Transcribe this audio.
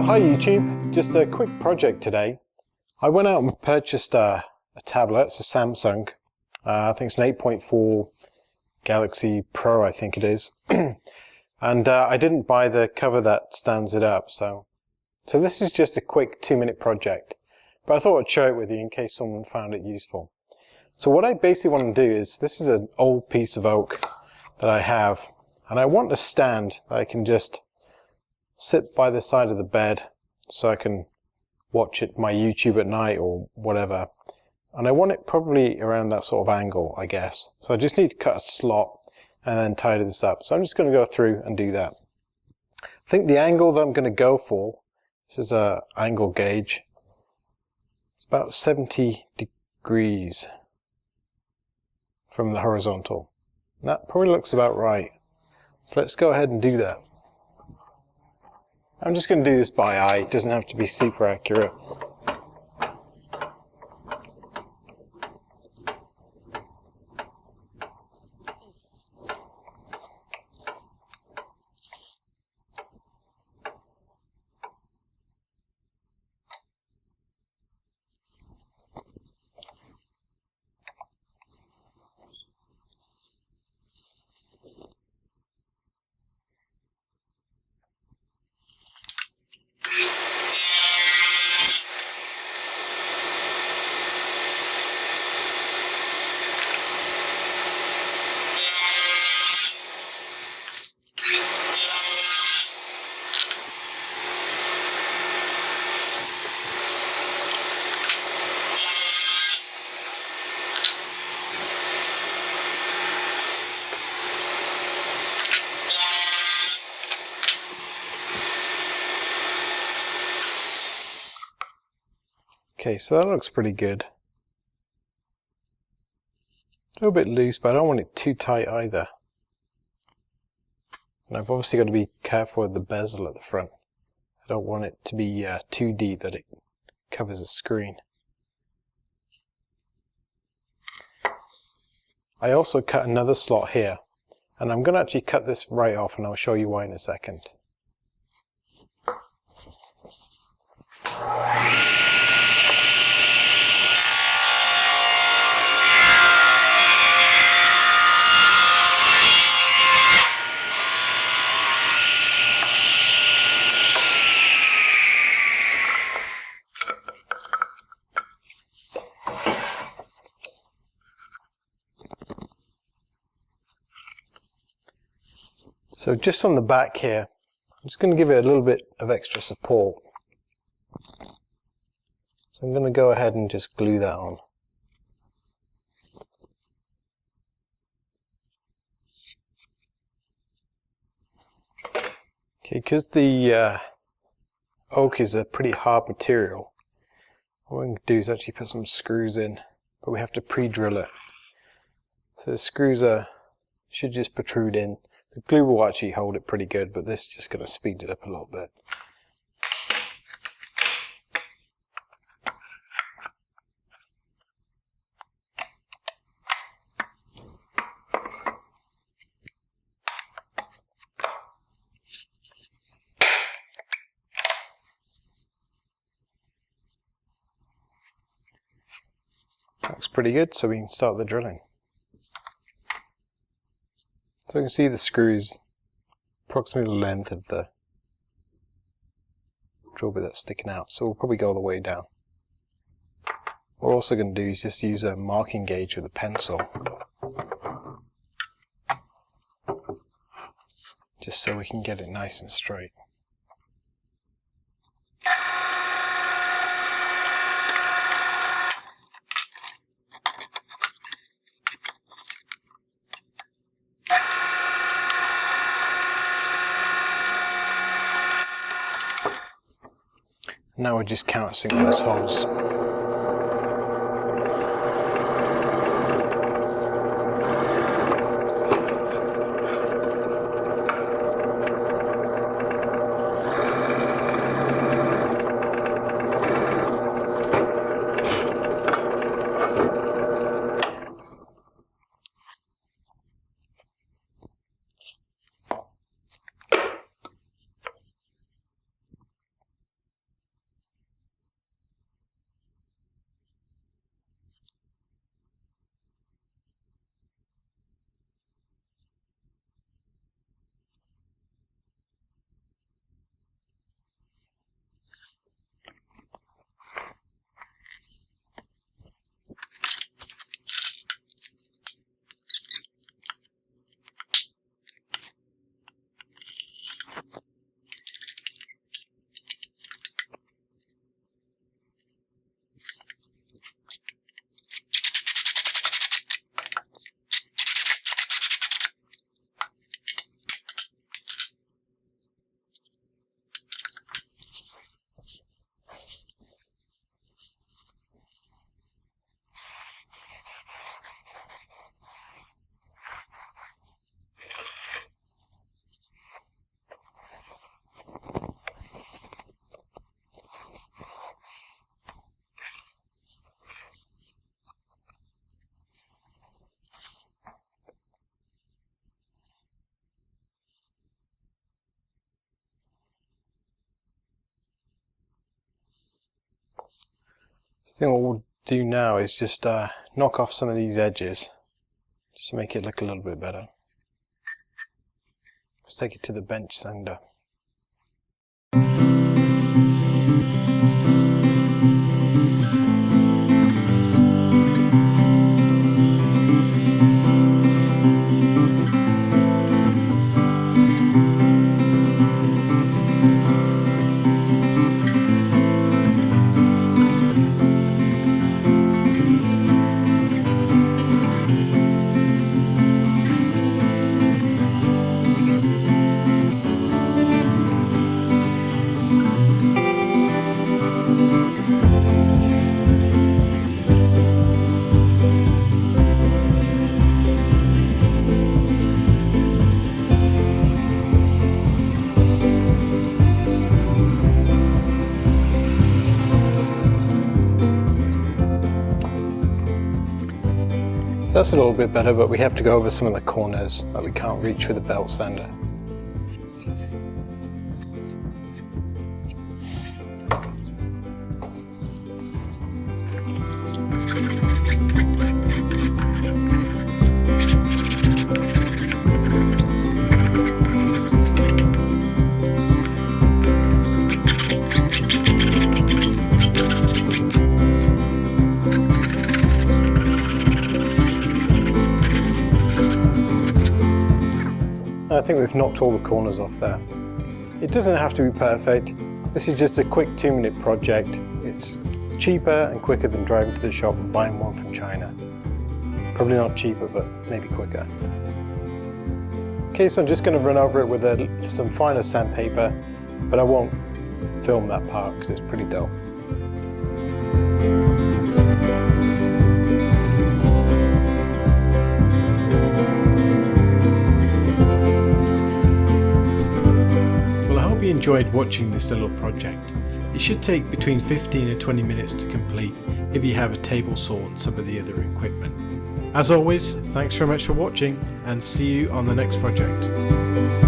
Hi YouTube, just a quick project today. I went out and purchased a tablet. It's a Samsung. I think it's an 8.4 Galaxy Pro, I think it is. And I didn't buy the cover that stands it up, so this is just a quick 2-minute project. But I thought I'd share it with you in case someone found it useful. So what I basically want to do is, this is an old piece of oak that I have, and I want a stand that I can just sit by the side of the bed so I can watch my YouTube at night or whatever. And I want it probably around that sort of angle, I guess. So I just need to cut a slot and then tidy this up. So I'm just going to go through and do that. I think the angle that I'm going to go for, this is an angle gauge. It's about 70 degrees from the horizontal. That probably looks about right. So let's go ahead and do that. I'm just going to do this by eye. It doesn't have to be super accurate. Okay, so that looks pretty good. A little bit loose, but I don't want it too tight either. And I've obviously got to be careful with the bezel at the front. I don't want it to be too deep that it covers the screen. I also cut another slot here, and I'm going to actually cut this right off, and I'll show you why in a second. So just on the back here, I'm just going to give it a little bit of extra support. So I'm going to go ahead and just glue that on. Okay, because the oak is a pretty hard material, what we're going to do is actually put some screws in, but we have to pre-drill it. So the screws should just protrude in. The glue will actually hold it pretty good, but this is just going to speed it up a little bit. Looks pretty good, so we can start the drilling. So you can see the screws approximately the length of the drill bit that's sticking out, so we'll probably go all the way down. What we're also going to do is just use a marking gauge with a pencil, just so we can get it nice and straight. Now we're just countersink those holes. think what we'll do now is just knock off some of these edges just to make it look a little bit better. Let's take it to the bench sander. That's a little bit better, but we have to go over some of the corners that we can't reach with the belt sander. I think we've knocked all the corners off there. It doesn't have to be perfect. This is just a quick 2-minute project. It's cheaper and quicker than driving to the shop and buying one from China. Probably not cheaper, but maybe quicker. Okay, so I'm just going to run over it with some finer sandpaper, but I won't film that part because it's pretty dull. You enjoyed watching this little project. It should take between 15 and 20 minutes to complete if you have a table saw and some of the other equipment. As always, thanks very much for watching and see you on the next project.